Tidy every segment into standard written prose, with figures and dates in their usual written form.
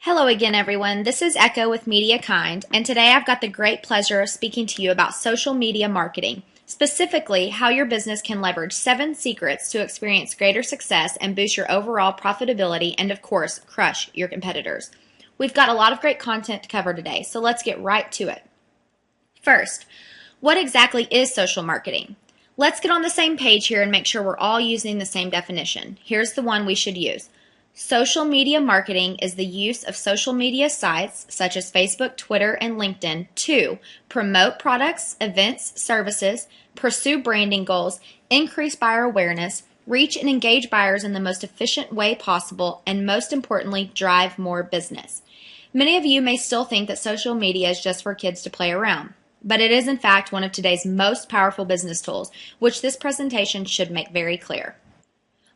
Hello again, everyone. This is Echo with Media Kind, and today I've got the great pleasure of speaking to you about social media marketing, specifically how your business can leverage 7 secrets to experience greater success and boost your overall profitability and, of course, crush your competitors. We've got a lot of great content to cover today, so let's get right to it. First, what exactly is social marketing? Let's get on the same page here and make sure we're all using the same definition. Here's the one we should use. Social media marketing is the use of social media sites such as Facebook, Twitter, and LinkedIn to promote products, events, services, pursue branding goals, increase buyer awareness, reach and engage buyers in the most efficient way possible, and most importantly, drive more business. Many of you may still think that social media is just for kids to play around, but it is in fact one of today's most powerful business tools, which this presentation should make very clear.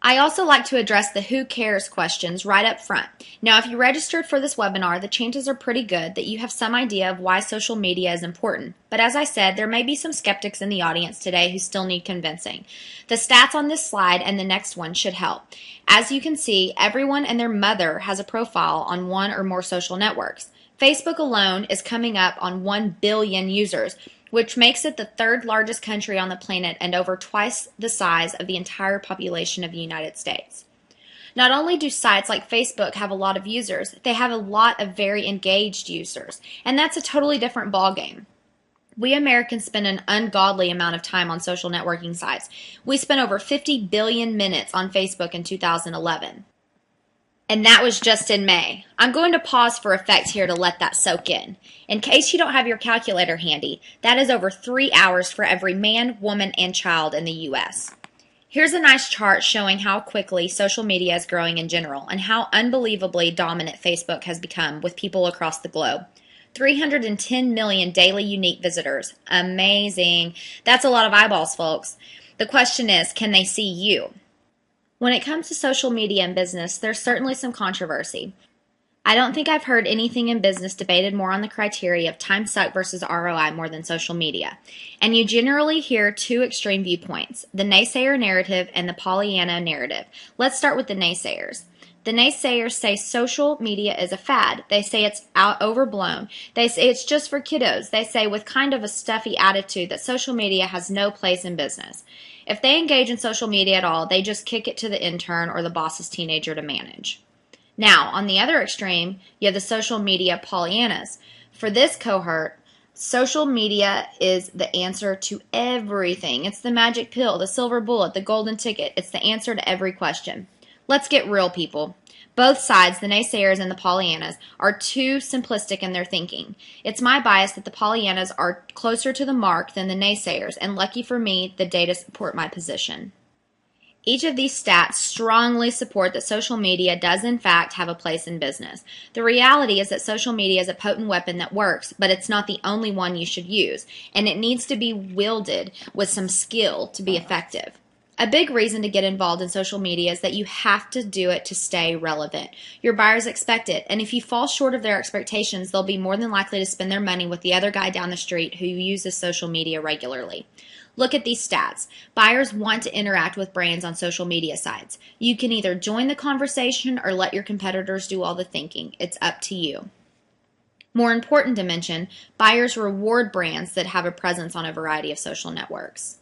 I also like to address the who cares questions right up front. Now, if you registered for this webinar, the chances are pretty good that you have some idea of why social media is important. But as I said, there may be some skeptics in the audience today who still need convincing. The stats on this slide and the next one should help. As you can see, everyone and their mother has a profile on one or more social networks. Facebook alone is coming up on 1 billion users, which makes it the 3rd largest country on the planet and over twice the size of the entire population of the United States. Not only do sites like Facebook have a lot of users, they have a lot of very engaged users, and that's a totally different ballgame. We Americans spend an ungodly amount of time on social networking sites. We spent over 50 billion minutes on Facebook in 2011. And that was just in May. I'm going to pause for effect here to let that soak in. In case you don't have your calculator handy, that is over 3 hours for every man, woman, and child in the U.S. Here's a nice chart showing how quickly social media is growing in general and how unbelievably dominant Facebook has become with people across the globe. 310 million daily unique visitors. Amazing. That's a lot of eyeballs, folks. The question is, can they see you? When it comes to social media and business, there's certainly some controversy. I don't think I've heard anything in business debated more on the criteria of time suck versus ROI more than social media. And you generally hear 2 extreme viewpoints, the naysayer narrative and the Pollyanna narrative. Let's start with the naysayers. The naysayers say social media is a fad. They say it's overblown. They say it's just for kiddos. They say with kind of a stuffy attitude that social media has no place in business. If they engage in social media at all, they just kick it to the intern or the boss's teenager to manage. Now, on the other extreme, you have the social media Pollyannas. For this cohort, social media is the answer to everything. It's the magic pill, the silver bullet, the golden ticket. It's the answer to every question. Let's get real, people. Both sides, the naysayers and the Pollyannas, are too simplistic in their thinking. It's my bias that the Pollyannas are closer to the mark than the naysayers, and lucky for me, the data support my position. Each of these stats strongly support that social media does in fact have a place in business. The reality is that social media is a potent weapon that works, but it's not the only one you should use, and it needs to be wielded with some skill to be effective. A big reason to get involved in social media is that you have to do it to stay relevant. Your buyers expect it, and if you fall short of their expectations, they'll be more than likely to spend their money with the other guy down the street who uses social media regularly. Look at these stats. Buyers want to interact with brands on social media sites. You can either join the conversation or let your competitors do all the thinking. It's up to you. More important to mention, buyers reward brands that have a presence on a variety of social networks.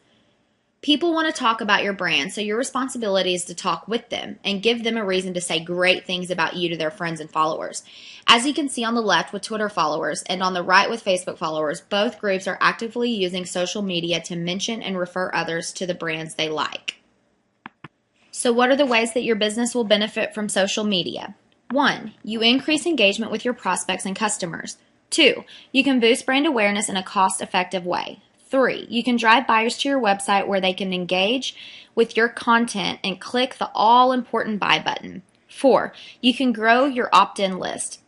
People want to talk about your brand, so your responsibility is to talk with them and give them a reason to say great things about you to their friends and followers. As you can see on the left with Twitter followers and on the right with Facebook followers, both groups are actively using social media to mention and refer others to the brands they like. So what are the ways that your business will benefit from social media? 1. You increase engagement with your prospects and customers. 2. You can boost brand awareness in a cost-effective way. 3. You can drive buyers to your website where they can engage with your content and click the all-important buy button. 4. You can grow your opt-in list.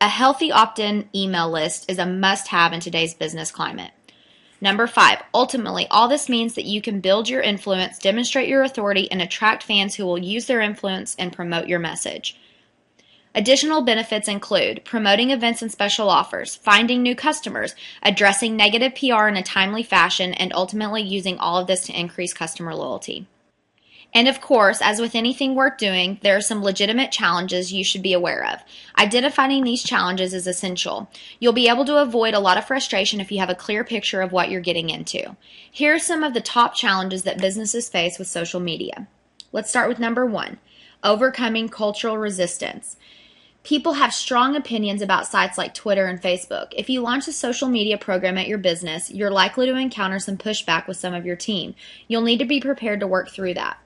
A healthy opt-in email list is a must-have in today's business climate. Number 5. Ultimately, all this means that you can build your influence, demonstrate your authority, and attract fans who will use their influence and promote your message. Additional benefits include promoting events and special offers, finding new customers, addressing negative PR in a timely fashion, and ultimately using all of this to increase customer loyalty. And of course, as with anything worth doing, there are some legitimate challenges you should be aware of. Identifying these challenges is essential. You'll be able to avoid a lot of frustration if you have a clear picture of what you're getting into. Here are some of the top challenges that businesses face with social media. Let's start with number 1, overcoming cultural resistance. People have strong opinions about sites like Twitter and Facebook. If you launch a social media program at your business, you're likely to encounter some pushback with some of your team. You'll need to be prepared to work through that.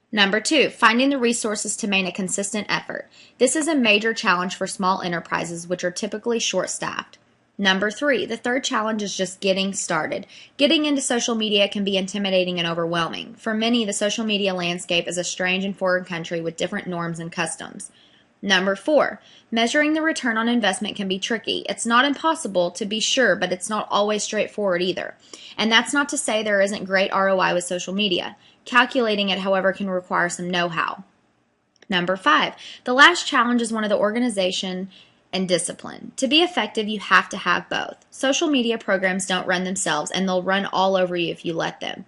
Number 2, finding the resources to maintain a consistent effort. This is a major challenge for small enterprises, which are typically short-staffed. Number 3, the third challenge is just getting started. Getting into social media can be intimidating and overwhelming. For many, the social media landscape is a strange and foreign country with different norms and customs. Number 4, measuring the return on investment can be tricky. It's not impossible to be sure, but it's not always straightforward either. And that's not to say there isn't great ROI with social media. Calculating it, however, can require some know-how. Number 5, the last challenge is one of the organization and discipline. To be effective, you have to have both. Social media programs don't run themselves, and they'll run all over you if you let them.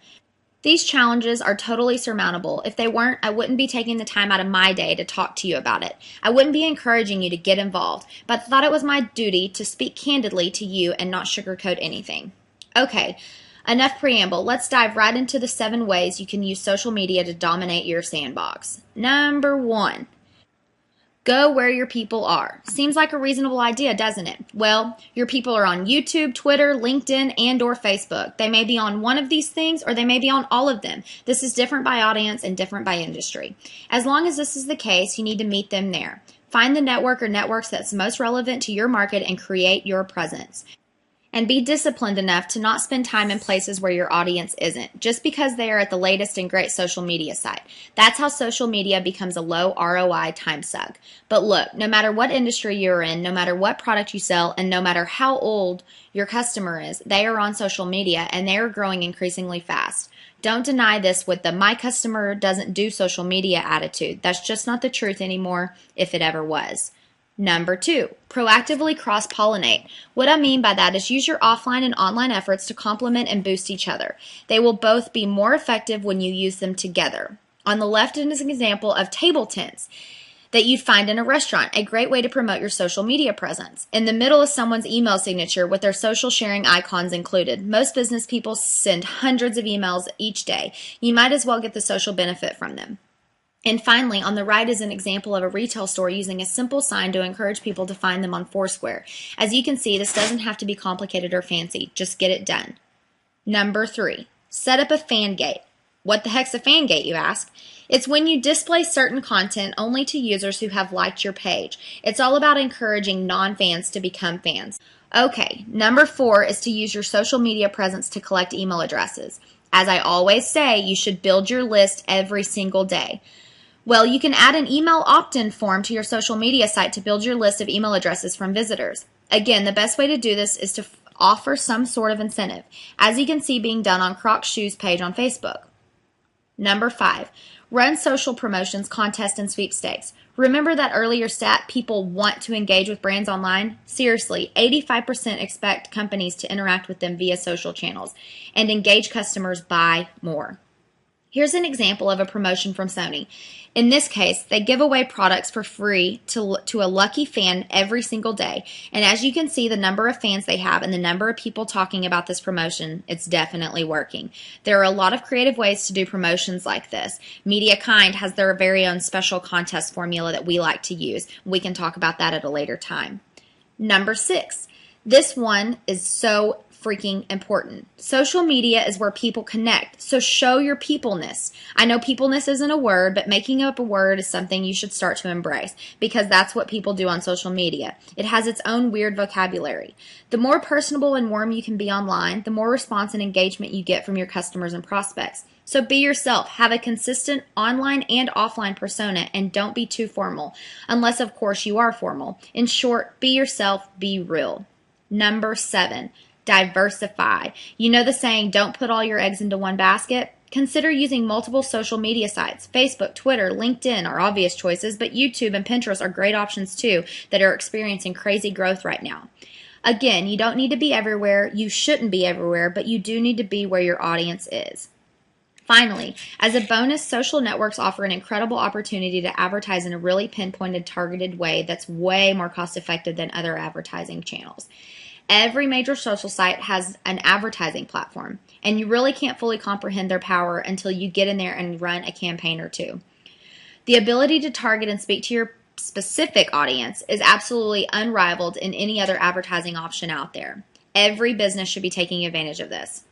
These challenges are totally surmountable. If they weren't, I wouldn't be taking the time out of my day to talk to you about it. I wouldn't be encouraging you to get involved, but I thought it was my duty to speak candidly to you and not sugarcoat anything. Okay, enough preamble. Let's dive right into the 7 ways you can use social media to dominate your sandbox. Number 1. Go where your people are. Seems like a reasonable idea, doesn't it? Well, your people are on YouTube, Twitter, LinkedIn, and/or Facebook. They may be on one of these things, or they may be on all of them. This is different by audience and different by industry. As long as this is the case, you need to meet them there. Find the network or networks that's most relevant to your market and create your presence. And be disciplined enough to not spend time in places where your audience isn't, just because they are at the latest and great social media site. That's how social media becomes a low ROI time suck. But look, no matter what industry you're in, no matter what product you sell, and no matter how old your customer is, they are on social media and they are growing increasingly fast. Don't deny this with the "my customer doesn't do social media" attitude. That's just not the truth anymore, if it ever was. Number 2, proactively cross-pollinate. What I mean by that is use your offline and online efforts to complement and boost each other. They will both be more effective when you use them together. On the left is an example of table tents that you'd find in a restaurant, a great way to promote your social media presence. In the middle is someone's email signature with their social sharing icons included. Most business people send hundreds of emails each day. You might as well get the social benefit from them. And finally, on the right is an example of a retail store using a simple sign to encourage people to find them on Foursquare. As you can see, this doesn't have to be complicated or fancy. Just get it done. Number 3, set up a fan gate. What the heck's a fan gate, you ask? It's when you display certain content only to users who have liked your page. It's all about encouraging non-fans to become fans. Okay, number 4 is to use your social media presence to collect email addresses. As I always say, you should build your list every single day. Well, you can add an email opt-in form to your social media site to build your list of email addresses from visitors. Again, the best way to do this is to offer some sort of incentive, as you can see being done on Crocs Shoes page on Facebook. Number 5, run social promotions, contests, and sweepstakes. Remember that earlier stat, people want to engage with brands online? Seriously, 85% expect companies to interact with them via social channels, and engage customers buy more. Here's an example of a promotion from Sony. In this case, they give away products for free to a lucky fan every single day. And as you can see, the number of fans they have and the number of people talking about this promotion, it's definitely working. There are a lot of creative ways to do promotions like this. MediaKind has their very own special contest formula that we like to use. We can talk about that at a later time. Number 6. This one is so freaking important. Social media is where people connect, so show your peopleness. I know peopleness isn't a word, but making up a word is something you should start to embrace, because that's what people do on social media. It has its own weird vocabulary. The more personable and warm you can be online, the more response and engagement you get from your customers and prospects. So be yourself, have a consistent online and offline persona, and don't be too formal, unless of course you are formal. In short, be yourself, be real. Number 7. Diversify. You know the saying, don't put all your eggs into one basket? Consider using multiple social media sites. Facebook, Twitter, LinkedIn are obvious choices, but YouTube and Pinterest are great options too that are experiencing crazy growth right now. Again, you don't need to be everywhere. You shouldn't be everywhere, but you do need to be where your audience is. Finally, as a bonus, social networks offer an incredible opportunity to advertise in a really pinpointed, targeted way that's way more cost effective than other advertising channels. Every major social site has an advertising platform, and you really can't fully comprehend their power until you get in there and run a campaign or two. The ability to target and speak to your specific audience is absolutely unrivaled in any other advertising option out there. Every business should be taking advantage of this.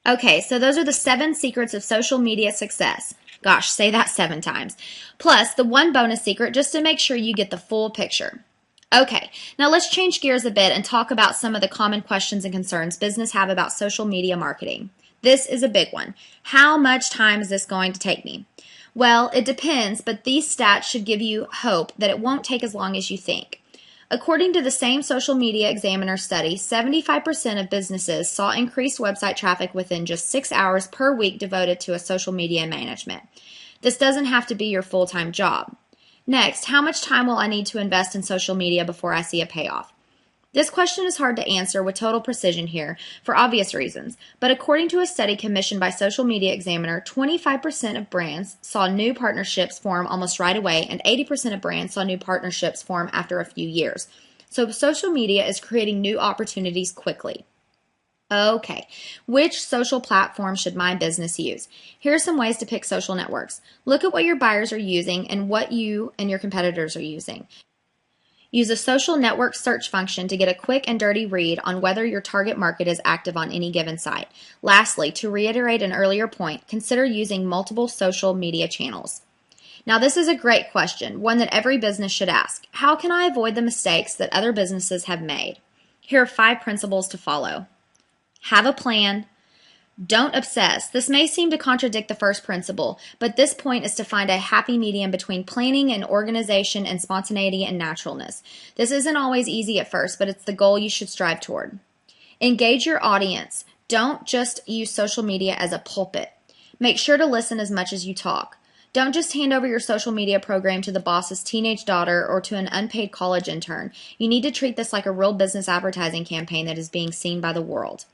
Okay, so those are the 7 secrets of social media success. Gosh, say that 7 times. Plus, the one bonus secret just to make sure you get the full picture. Okay, now let's change gears a bit and talk about some of the common questions and concerns business have about social media marketing. This is a big one. How much time is this going to take me? Well, it depends, but these stats should give you hope that it won't take as long as you think. According to the same Social Media Examiner study, 75% of businesses saw increased website traffic within just 6 hours per week devoted to a social media management. This doesn't have to be your full-time job. Next, how much time will I need to invest in social media before I see a payoff? This question is hard to answer with total precision here for obvious reasons, but according to a study commissioned by Social Media Examiner, 25% of brands saw new partnerships form almost right away, and 80% of brands saw new partnerships form after a few years. So social media is creating new opportunities quickly. Okay, which social platform should my business use? Here are some ways to pick social networks. Look at what your buyers are using and what you and your competitors are using. Use a social network search function to get a quick and dirty read on whether your target market is active on any given site. Lastly, to reiterate an earlier point, consider using multiple social media channels. Now, this is a great question, one that every business should ask. How can I avoid the mistakes that other businesses have made? Here are 5 principles to follow. Have a plan. Don't obsess. This may seem to contradict the first principle, but this point is to find a happy medium between planning and organization and spontaneity and naturalness. This isn't always easy at first, but it's the goal you should strive toward. Engage your audience. Don't just use social media as a pulpit. Make sure to listen as much as you talk. Don't just hand over your social media program to the boss's teenage daughter or to an unpaid college intern. You need to treat this like a real business advertising campaign that is being seen by the world.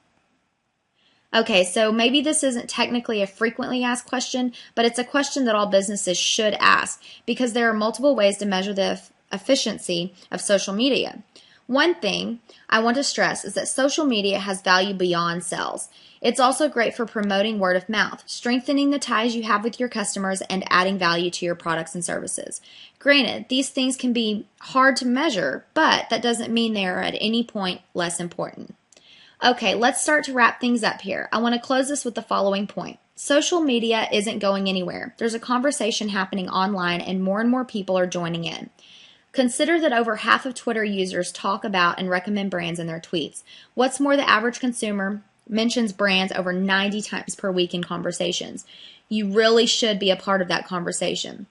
Okay, so maybe this isn't technically a frequently asked question, but it's a question that all businesses should ask because there are multiple ways to measure the efficiency of social media. One thing I want to stress is that social media has value beyond sales. It's also great for promoting word of mouth, strengthening the ties you have with your customers, and adding value to your products and services. Granted, these things can be hard to measure, but that doesn't mean they are at any point less important. Okay, let's start to wrap things up here. I want to close this with the following point. Social media isn't going anywhere. There's a conversation happening online and more people are joining in. Consider that over half of Twitter users talk about and recommend brands in their tweets. What's more, the average consumer mentions brands over 90 times per week in conversations. You really should be a part of that conversation.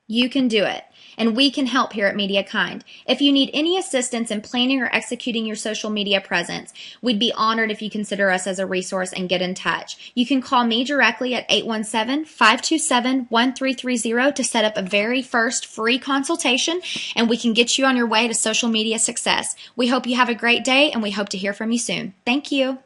You can do it, and we can help here at MediaKind. If you need any assistance in planning or executing your social media presence, we'd be honored if you consider us as a resource and get in touch. You can call me directly at 817-527-1330 to set up a very first free consultation, and we can get you on your way to social media success. We hope you have a great day, and we hope to hear from you soon. Thank you.